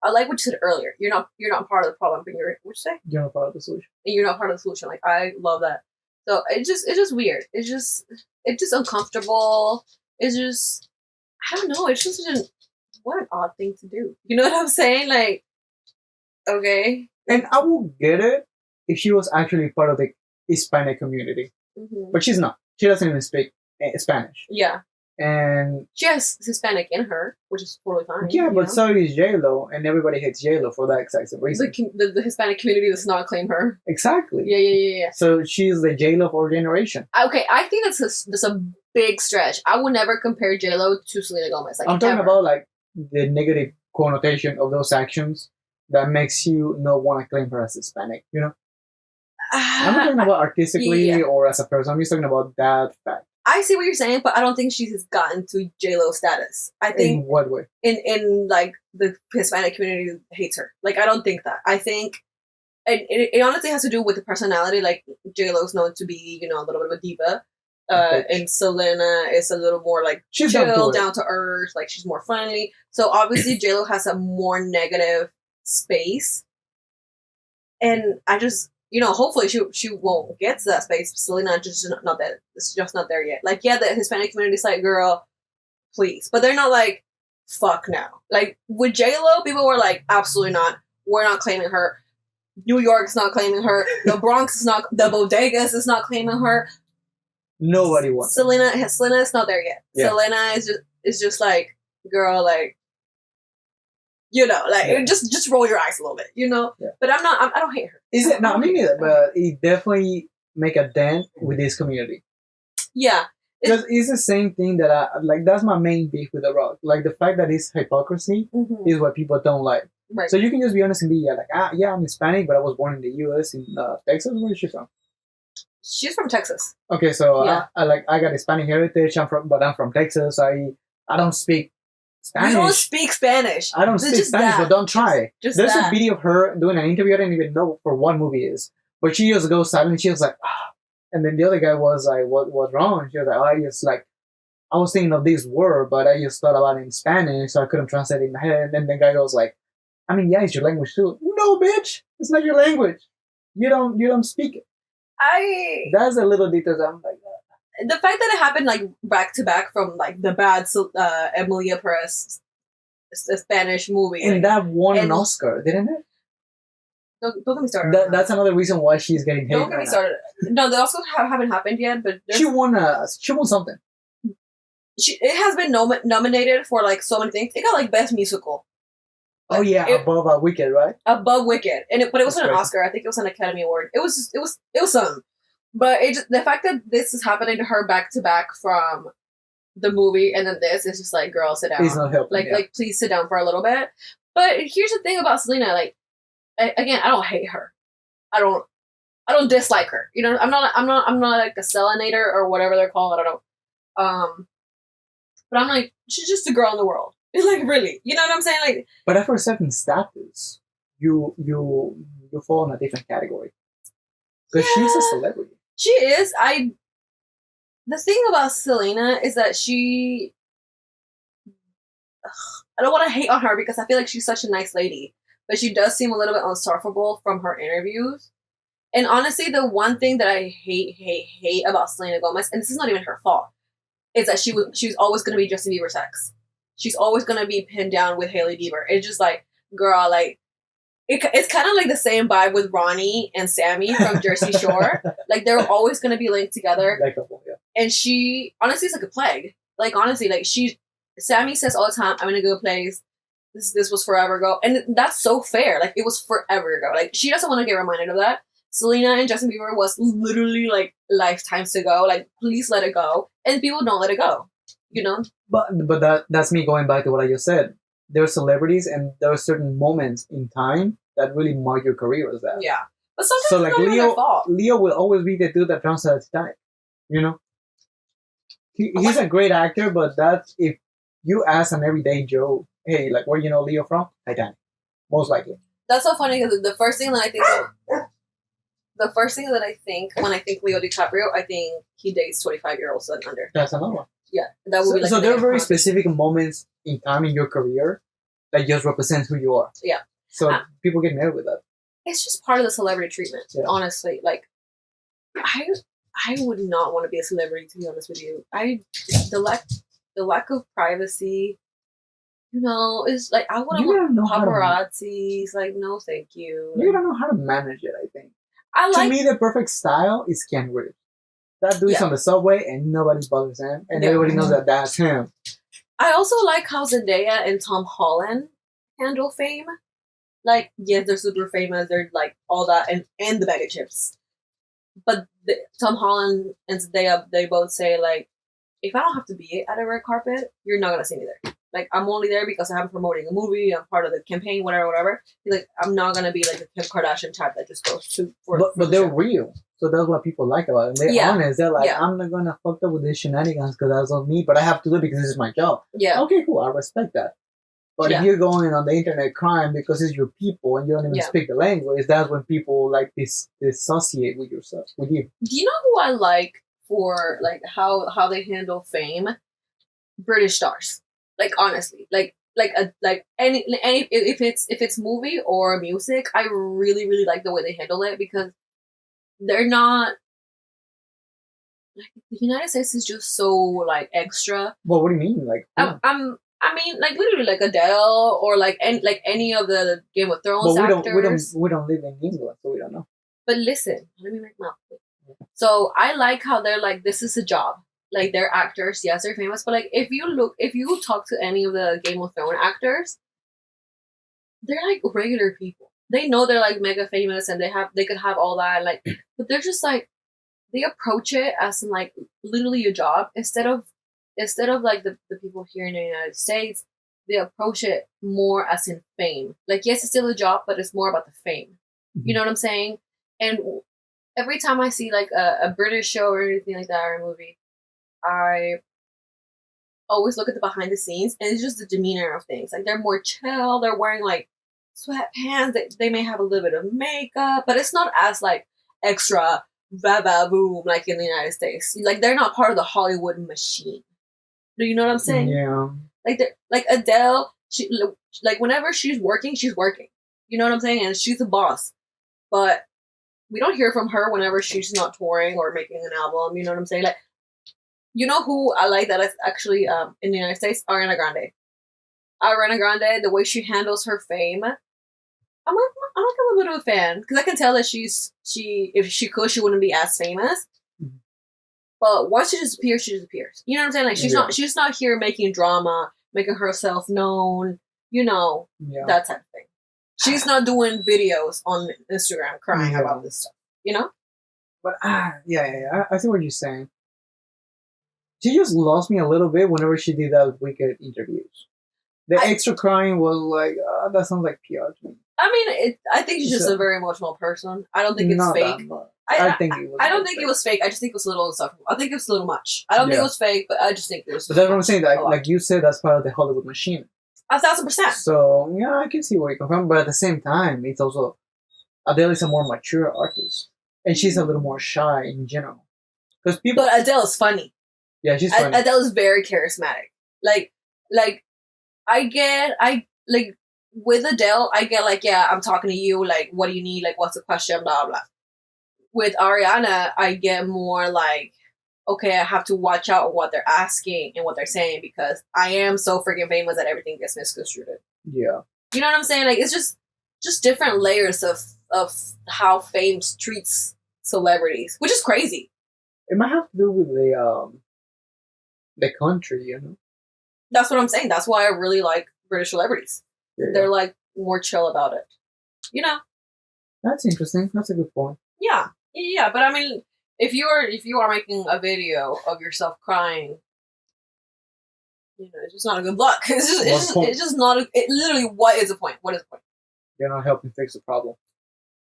I like what you said earlier. You're not part of the problem, but what you say? You're not part of the solution. And you're not part of the solution. Like, I love that. So it's just weird. It's just uncomfortable. It's just, I don't know. It's just what an odd thing to do. You know what I'm saying? Like, okay. And I will get it if she was actually part of the Hispanic community, but she's not. She doesn't even speak Spanish. Yeah. And she has Hispanic in her, which is totally fine. Yeah, but so is J-Lo, and everybody hates J-Lo for that exact same reason. The Hispanic community does not claim her. Exactly. Yeah. So she's the J-Lo of our generation. Okay, I think that's a big stretch. I would never compare J-Lo to Selena Gomez. Like, I'm talking about like the negative connotation of those actions that makes you not want to claim her as Hispanic, you know? I'm not talking about artistically or as a person. I'm just talking about that fact. I see what you're saying, but I don't think she's gotten to J-Lo status. I think in what way? In like the Hispanic community hates her. Like, I don't think that. I think it honestly has to do with the personality. Like, J-Lo's known to be, a little bit of a diva. And Selena is a little more like she's chill, down to earth. Like, she's more friendly. So obviously J-Lo has a more negative space. And I just, hopefully she won't get to that space. Selena just not that. It's just not there yet. Like, yeah, the Hispanic community's like, girl, please. But they're not like, fuck no. Like, with J-Lo, people were like, absolutely not. We're not claiming her. New York's not claiming her. The Bronx is not. The bodegas is not claiming her. Nobody wants. Selena is not there yet. Yeah. Selena is just like, girl, like, just roll your eyes a little bit, Yeah. But I don't hate her. Is it? No, me neither. But it definitely make a dent with this community. Yeah. Because it's the same thing that I like. That's my main beef with The Rock. Like, the fact that it's hypocrisy is what people don't like. Right. So you can just be honest and be I'm Hispanic, but I was born in the U.S. in Texas. Where is she from? She's from Texas. Okay, so I got Hispanic heritage. I'm from Texas. I don't speak Spanish. You don't speak Spanish. I don't speak Spanish, but don't try. Just There's that. a video of her doing an interview. I didn't even know for what movie it is, but she just goes silent. She was like, and then the other guy was like, "What's wrong?" And she was like, I was thinking of this word, but I just thought about it in Spanish, so I couldn't translate it in my head." And then the guy goes like, "I mean, yeah, it's your language too." No, bitch, it's not your language. You don't speak it. That's a little detail that I'm like. The fact that it happened like back to back from like the bad Emilia Perez Spanish movie, and that won an Oscar, didn't it? Don't get me started. That's another reason why she's getting hate. Don't get me started. No, the Oscars haven't happened yet, but she won something. It has been nominated for like so many things. It got like best musical. Oh yeah, above Wicked, right? Above Wicked, but it wasn't an Oscar. I think it was an Academy Award. It was something. But the fact that this is happening to her back to back from the movie and then this is just like, girl, sit down. It's not helping. Like please sit down for a little bit. But here's the thing about Selena. Like, again, I don't hate her. I don't dislike her. I'm not like a Selenator or whatever they're called. I don't know. But I'm like, she's just a girl in the world. Like, really, you know what I'm saying? Like, but after a certain status, you fall in a different category because she's a celebrity. She is. The thing about Selena is that I don't want to hate on her because I feel like she's such a nice lady, but she does seem a little bit unsufferable from her interviews. And honestly, the one thing that I hate about Selena Gomez, and this is not even her fault, is that she's always going to be Justin Bieber's ex. She's always going to be pinned down with Hailey Bieber. It's just like, girl, like, it's kind of like the same vibe with Ronnie and Sammy from Jersey Shore. Like, they're always going to be linked together. And she, honestly, it's like a plague. Like, honestly, like, Sammy says all the time, I'm in a good place. This was forever ago. And that's so fair. Like, it was forever ago. Like, she doesn't want to get reminded of that. Selena and Justin Bieber was literally, like, lifetimes ago. Like, please let it go. And people don't let it go. But that's me going back to what I just said. There are celebrities and there are certain moments in time that really mark your career as that. Yeah. But sometimes it's not even their fault. Leo will always be the dude that drowns at Titanic. He's a great actor, but that's if you ask an everyday Joe, hey, like, where Leo from? Titanic. Most likely. That's so funny because the first thing that I think when I think Leo DiCaprio, I think he dates 25-year-olds and under. That's another one. Yeah, that would be like. So there are very specific moments in time in your career that just represents who you are. Yeah. So people get married with that. It's just part of the celebrity treatment, honestly. Like, I would not want to be a celebrity, to be honest with you. The lack of privacy, is like, I wouldn't want paparazzis. Like, no, thank you. You gotta know how to manage it, I think. To me, the perfect style is Ken Reeves. That dude's on the subway and nobody bothers him, and everybody knows that that's him. I also like how Zendaya and Tom Holland handle fame. Like, yes, they're super famous. They're like all that and the bag of chips. But Tom Holland and Zendaya, they both say, like, if I don't have to be at a red carpet, you're not gonna see me there. Like, I'm only there because I'm promoting a movie. I'm part of the campaign, whatever. Like, I'm not gonna be like the Kim Kardashian type that just goes to. But they're real, so that's what people like about it. They're honest. They're like, I'm not gonna fuck up with these shenanigans because that's not me, but I have to do it because this is my job. Yeah. Okay, cool. I respect that. But if you're going on the internet crying because it's your people and you don't even speak the language, that's when people like dissociate with you. Do you know who I like for like how they handle fame? British stars. Like, honestly, like any if it's movie or music, I really like the way they handle it, because they're not like, the United States is just so like extra. Well, what do you mean? Like, I mean, like, literally, like Adele or like any of the Game of Thrones actors. We don't live in England, so we don't know. But listen, let me make my point. So I like how they're like, this is a job. Like, they're actors, yes, they're famous, but like, if you talk to any of the Game of Thrones actors, they're like regular people. They know they're like mega famous and they could have all that, like, but they're just like, they approach it as in like literally a job instead of like the people here in the United States. They approach it more as in fame. Like, yes, it's still a job, but it's more about the fame. You know what I'm saying? And every time I see like a British show or anything like that, or a movie, I always look at the behind the scenes, and it's just the demeanor of things. Like, they're more chill. They're wearing like sweatpants. They may have a little bit of makeup, but it's not as like extra boom like in the United States. Like, they're not part of the Hollywood machine. Do you know what I'm saying? Yeah. Like Adele, she like whenever she's working, she's working. You know what I'm saying? And she's a boss. But we don't hear from her whenever she's not touring or making an album. You know what I'm saying? Like, you know who I like that is actually in the United States? Ariana Grande. Ariana Grande, the way she handles her fame, I'm like a little bit of a fan, because I can tell that if she could, she wouldn't be as famous. But once she disappears, she disappears. You know what I'm saying? Like, she's not here making drama, making herself known, that type of thing. She's not doing videos on Instagram crying about this stuff, But I see what you're saying. She just lost me a little bit whenever she did that Wicked interviews. The extra crying was like, that sounds like PR to me. I mean, I think she's just a very emotional person. I don't think it's fake. I think it was. I don't think it was fake. I just think it was a little insufferable. I think it was a little much. I don't think it was fake, but I just think it was. But that's what I'm saying. Like you said, that's part of the Hollywood machine. 1,000%. So yeah, I can see where you come from, but at the same time, it's also Adele is a more mature artist, and she's a little more shy in general. Because people. But Adele is funny. Yeah, she's funny. Adele is very charismatic. Like with Adele, I get like, yeah, I'm talking to you. Like, what do you need? Like, what's the question? Blah blah. With Ariana, I get more like, okay, I have to watch out what they're asking and what they're saying, because I am so freaking famous that everything gets misconstrued. Yeah. You know what I'm saying? Like, it's just different layers of how fame treats celebrities, which is crazy. It might have to do with the country, That's what I'm saying. That's why I really like British celebrities. Yeah. They're like more chill about it. That's interesting. That's a good point. Yeah, but I mean, if you are making a video of yourself crying, it's just not a good look. It's just not. Literally, what is the point? What is the point? You're not helping fix the problem.